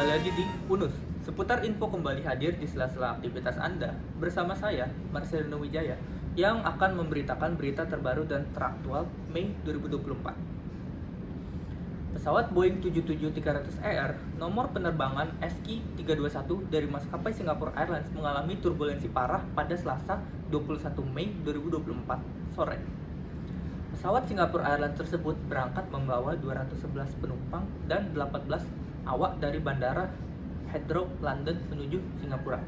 kembali lagi di Unus. Seputar info kembali hadir di sela-sela aktivitas Anda bersama saya, Marcelino Wijaya, yang akan memberitakan berita terbaru dan teraktual Mei 2024. Pesawat Boeing 777-300ER nomor penerbangan SQ321 dari maskapai Singapore Airlines mengalami turbulensi parah pada Selasa 21 Mei 2024 sore. Pesawat Singapore Airlines tersebut berangkat membawa 211 penumpang dan 18 awak dari Bandara Heathrow, London menuju Singapura.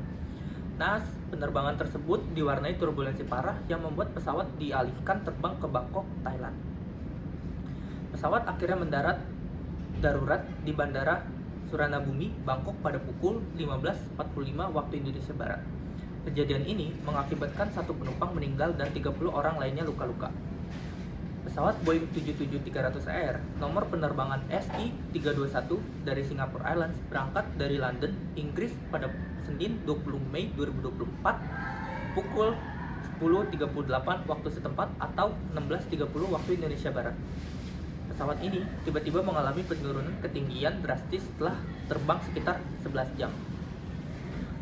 Naas, penerbangan tersebut diwarnai turbulensi parah yang membuat pesawat dialihkan terbang ke Bangkok, Thailand. Pesawat akhirnya mendarat darurat di Bandara Suvarnabhumi, Bangkok pada pukul 15.45 waktu Indonesia Barat. Kejadian ini mengakibatkan satu penumpang meninggal dan 30 orang lainnya luka-luka. Pesawat Boeing 777-300ER nomor penerbangan SQ321 dari Singapore Airlines berangkat dari London, Inggris pada Senin 20 Mei 2024 pukul 10.38 waktu setempat atau 16.30 waktu Indonesia Barat. Pesawat ini tiba-tiba mengalami penurunan ketinggian drastis setelah terbang sekitar 11 jam.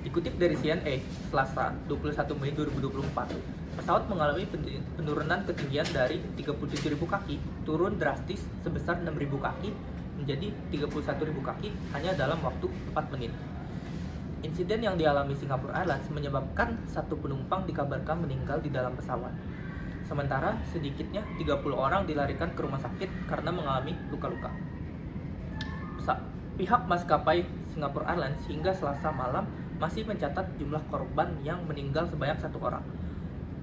Dikutip dari CNA, Selasa 21 Mei 2024, pesawat mengalami penurunan ketinggian dari 37.000 kaki turun drastis sebesar 6.000 kaki menjadi 31.000 kaki hanya dalam waktu 4 menit. Insiden yang dialami Singapore Airlines menyebabkan satu penumpang dikabarkan meninggal di dalam pesawat. Sementara sedikitnya 30 orang dilarikan ke rumah sakit karena mengalami luka-luka. Pihak maskapai Singapore Airlines hingga Selasa malam masih mencatat jumlah korban yang meninggal sebanyak 1 orang.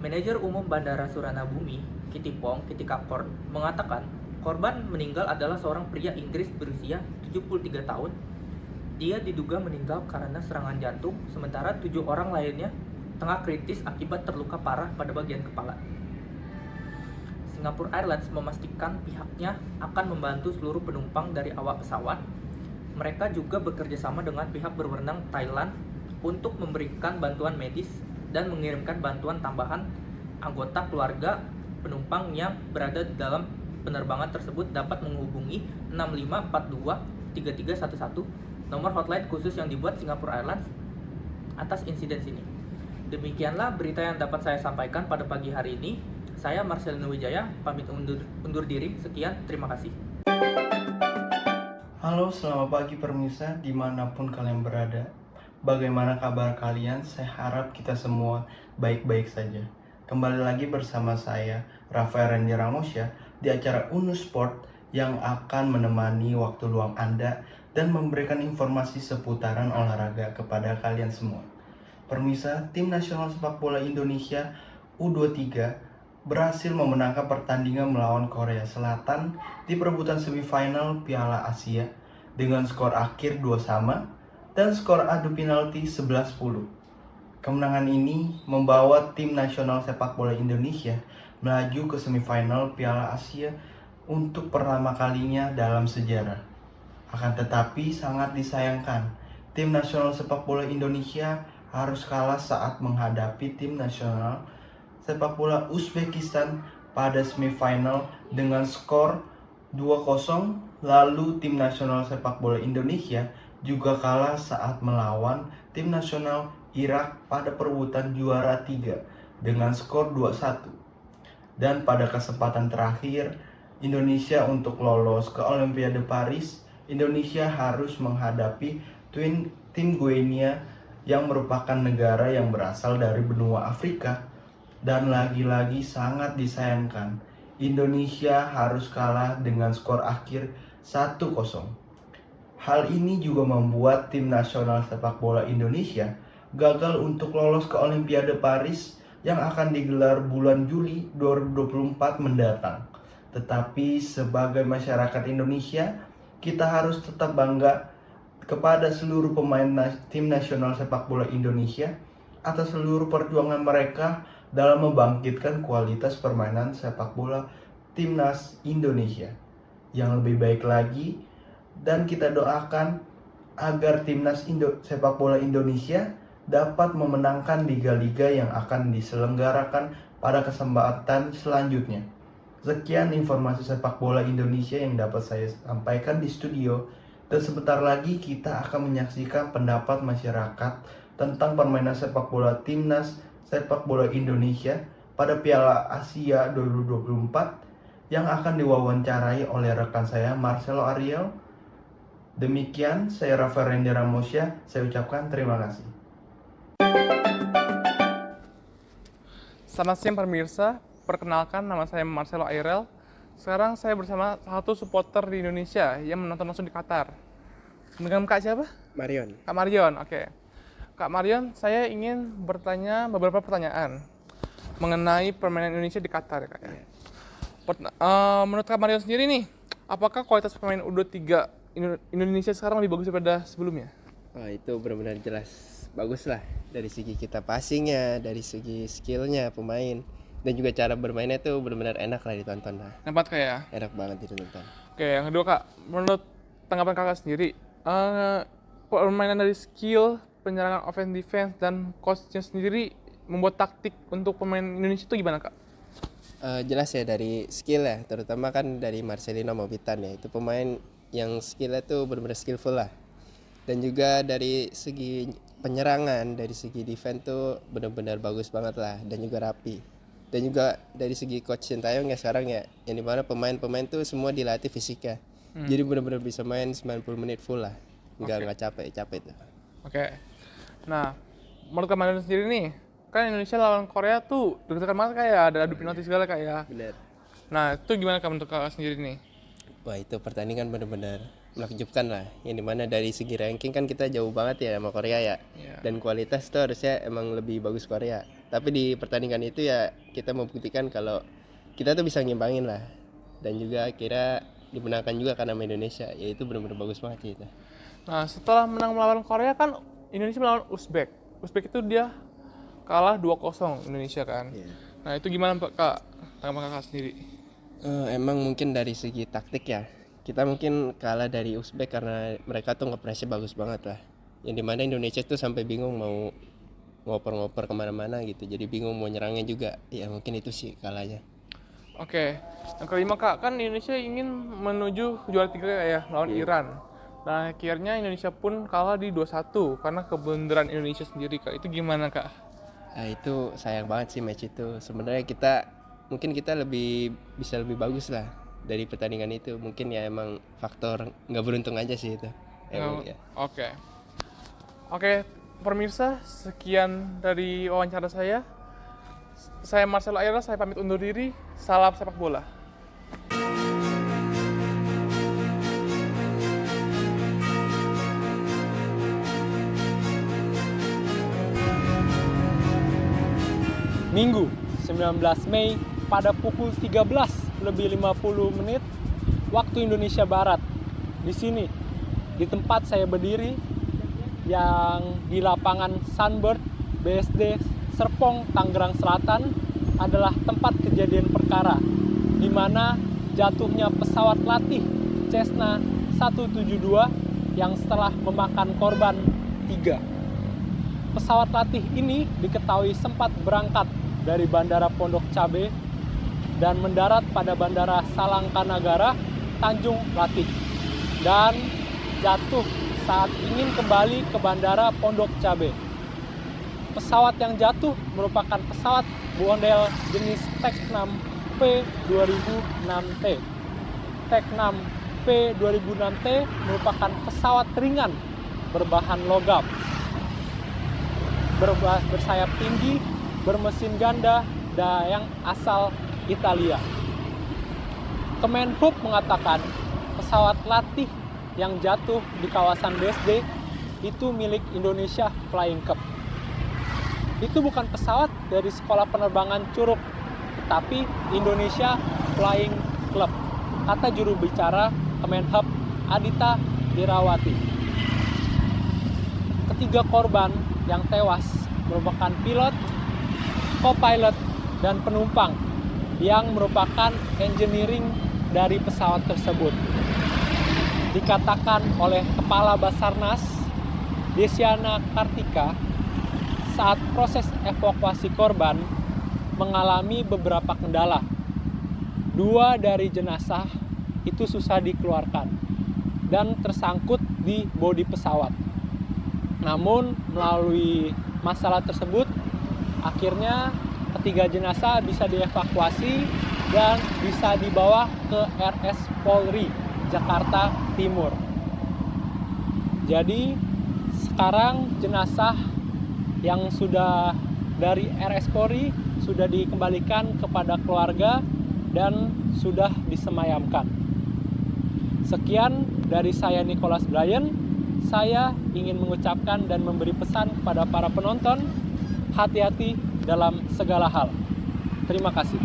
Manajer Umum Bandara Suvarnabhumi, Kittipong Kittikakorn, mengatakan korban meninggal adalah seorang pria Inggris berusia 73 tahun. Dia diduga meninggal karena serangan jantung, sementara 7 orang lainnya tengah kritis akibat terluka parah pada bagian kepala. Singapore Airlines memastikan pihaknya akan membantu seluruh penumpang dari awak pesawat. Mereka juga bekerja sama dengan pihak berwenang Thailand untuk memberikan bantuan medis dan mengirimkan bantuan tambahan. Anggota keluarga penumpang yang berada dalam penerbangan tersebut dapat menghubungi 6542-3311, nomor hotline khusus yang dibuat Singapore Airlines atas insiden ini. Demikianlah berita yang dapat saya sampaikan pada pagi hari ini. Saya Marcelino Wijaya, pamit undur diri. Sekian, terima kasih. Halo, selamat pagi pemirsa dimanapun kalian berada. Bagaimana kabar kalian? Saya harap kita semua baik-baik saja. Kembali lagi bersama saya, Rafael Randy Ramosya, di acara Unus Sport yang akan menemani waktu luang Anda dan memberikan informasi seputaran olahraga kepada kalian semua. Pemirsa, tim nasional sepak bola Indonesia U23 berhasil memenangkan pertandingan melawan Korea Selatan di perebutan semifinal Piala Asia dengan skor akhir 2-2 dan skor adu penalti 11-10. Kemenangan ini membawa tim nasional sepak bola Indonesia melaju ke semifinal Piala Asia untuk pertama kalinya dalam sejarah. Akan tetapi sangat disayangkan, tim nasional sepak bola Indonesia harus kalah saat menghadapi tim nasional sepak bola Uzbekistan pada semifinal dengan skor 2-0. Lalu tim nasional sepak bola Indonesia juga kalah saat melawan tim nasional Irak pada perebutan juara 3 dengan skor 2-1. Dan pada kesempatan terakhir Indonesia untuk lolos ke Olimpiade Paris, Indonesia harus menghadapi tim Guinea yang merupakan negara yang berasal dari benua Afrika. Dan lagi-lagi sangat disayangkan, Indonesia harus kalah dengan skor akhir 1-0. Hal ini juga membuat tim nasional sepak bola Indonesia gagal untuk lolos ke Olimpiade Paris yang akan digelar bulan Juli 2024 mendatang. Tetapi sebagai masyarakat Indonesia, kita harus tetap bangga kepada seluruh pemain tim nasional sepak bola Indonesia atas seluruh perjuangan mereka dalam membangkitkan kualitas permainan sepak bola timnas Indonesia yang lebih baik lagi, dan kita doakan agar timnas sepak bola Indonesia dapat memenangkan liga-liga yang akan diselenggarakan pada kesempatan selanjutnya. Sekian informasi sepak bola Indonesia yang dapat saya sampaikan di studio. Dan sebentar lagi kita akan menyaksikan pendapat masyarakat tentang permainan sepak bola timnas sepak bola Indonesia pada Piala Asia 2024 yang akan diwawancarai oleh rekan saya Marcelo Ariel. Demikian, saya Rafael Randy Ramosya, saya ucapkan terima kasih. Selamat siang pemirsa, perkenalkan nama saya Marcelo Ariel. Sekarang saya bersama satu supporter di Indonesia yang menonton langsung di Qatar. Dengan Kak siapa? Marion. Kak Marion, oke. Kak Marion, saya ingin bertanya beberapa pertanyaan mengenai permainan Indonesia di Qatar ya Kak ya. Menurut Kak Marion sendiri nih, apakah kualitas pemain U23 Indonesia sekarang lebih bagus daripada sebelumnya? Wah, itu benar-benar jelas bagus lah dari segi kita passingnya, dari segi skillnya pemain, dan juga cara bermainnya tuh benar-benar enak lah ditonton lah. Nampak Kak ya? Enak banget ditonton. Oke, yang kedua Kak, menurut tanggapan Kakak sendiri, permainan dari skill, penyerangan offense defense, dan coachnya sendiri membuat taktik untuk pemain Indonesia itu gimana Kak? Jelas ya dari skill ya, terutama kan dari Marcelino Mobitan ya, itu pemain yang skillnya tuh benar-benar skillful lah. Dan juga dari segi penyerangan, dari segi defense tuh benar-benar bagus banget lah, dan juga rapi. Dan juga dari segi coach Sintayong ya sekarang ya, yang dimana pemain-pemain tuh semua dilatih fisika. Jadi benar-benar bisa main 90 menit full lah, nggak capek tuh. Oke. Nah, menurut Kak Marion sendiri nih, kan Indonesia lawan Korea tuh deg-degan banget kayak ada adu penalti segala kayak. Benar. Nah, itu gimana Kak menurut Kakak sendiri nih? Wah, itu pertandingan benar-benar menakjubkan lah. Yang dimana dari segi ranking kan kita jauh banget ya sama Korea ya. Iya. Dan kualitas tuh harusnya emang lebih bagus Korea. Tapi di pertandingan itu ya kita membuktikan kalau kita tuh bisa ngimbangin lah. Dan juga kira dimenangkan juga karena sama Indonesia. Ya itu benar-benar bagus banget sih itu. Nah, setelah menang melawan Korea kan Indonesia melawan Uzbek. Uzbek itu dia kalah 2-0 Indonesia kan. Iya. Nah, itu gimana Kak? Tanggapan Kakak sendiri? Emang mungkin dari segi taktik ya, kita mungkin kalah dari Uzbek karena mereka tuh nge-press-nya bagus banget lah. Yang dimana Indonesia tuh sampai bingung mau ngoper-ngoper kemana-mana gitu, jadi bingung mau nyerangnya juga. Ya mungkin itu sih kalahnya. Oke. Yang kelima Kak, kan Indonesia ingin menuju juara 3 ya lawan Iran. Nah, akhirnya Indonesia pun kalah di 2-1 karena keblunderan Indonesia sendiri Kak. Itu gimana Kak? Nah itu sayang banget sih match itu. Sebenarnya mungkin kita bisa lebih bagus lah dari pertandingan itu. Mungkin ya emang faktor nggak beruntung aja sih itu. Emang, ya. Oke, pemirsa, sekian dari wawancara saya. Saya Marcelo Ariel, saya pamit undur diri. Salam sepak bola. Minggu 19 Mei pada pukul 13:50 waktu Indonesia Barat. Di sini, di tempat saya berdiri yang di lapangan Sunbird BSD Serpong, Tangerang Selatan adalah tempat kejadian perkara di mana jatuhnya pesawat latih Cessna 172 yang setelah memakan korban 3. Pesawat latih ini diketahui sempat berangkat dari Bandara Pondok Cabe dan mendarat pada Bandara Salangkanagara, Tanjung Latih, dan jatuh saat ingin kembali ke Bandara Pondok Cabe. Pesawat yang jatuh merupakan pesawat model jenis TEC-6 P2006T. TEC-6 P2006T merupakan pesawat ringan berbahan logam, bersayap tinggi, bermesin ganda, dan yang asal Italia. Kemenhub mengatakan pesawat latih yang jatuh di kawasan BSD itu milik Indonesia Flying Club. Itu bukan pesawat dari sekolah penerbangan Curug, tetapi Indonesia Flying Club, kata juru bicara Kemenhub Adita Irawati. Ketiga korban yang tewas merupakan pilot, co-pilot, dan penumpang yang merupakan engineering dari pesawat tersebut. Dikatakan oleh Kepala Basarnas, Desiana Kartika, saat proses evakuasi korban mengalami beberapa kendala. 2 dari jenazah itu susah dikeluarkan. dan tersangkut di bodi pesawat. Namun melalui masalah tersebut, akhirnya ketiga jenazah bisa dievakuasi dan bisa dibawa ke RS Polri Jakarta Timur. Jadi sekarang jenazah yang sudah dari RS Polri sudah dikembalikan kepada keluarga dan sudah disemayamkan. Sekian dari saya Nicholas Bryan. Saya ingin mengucapkan dan memberi pesan kepada para penonton, hati-hati dalam segala hal. Terima kasih.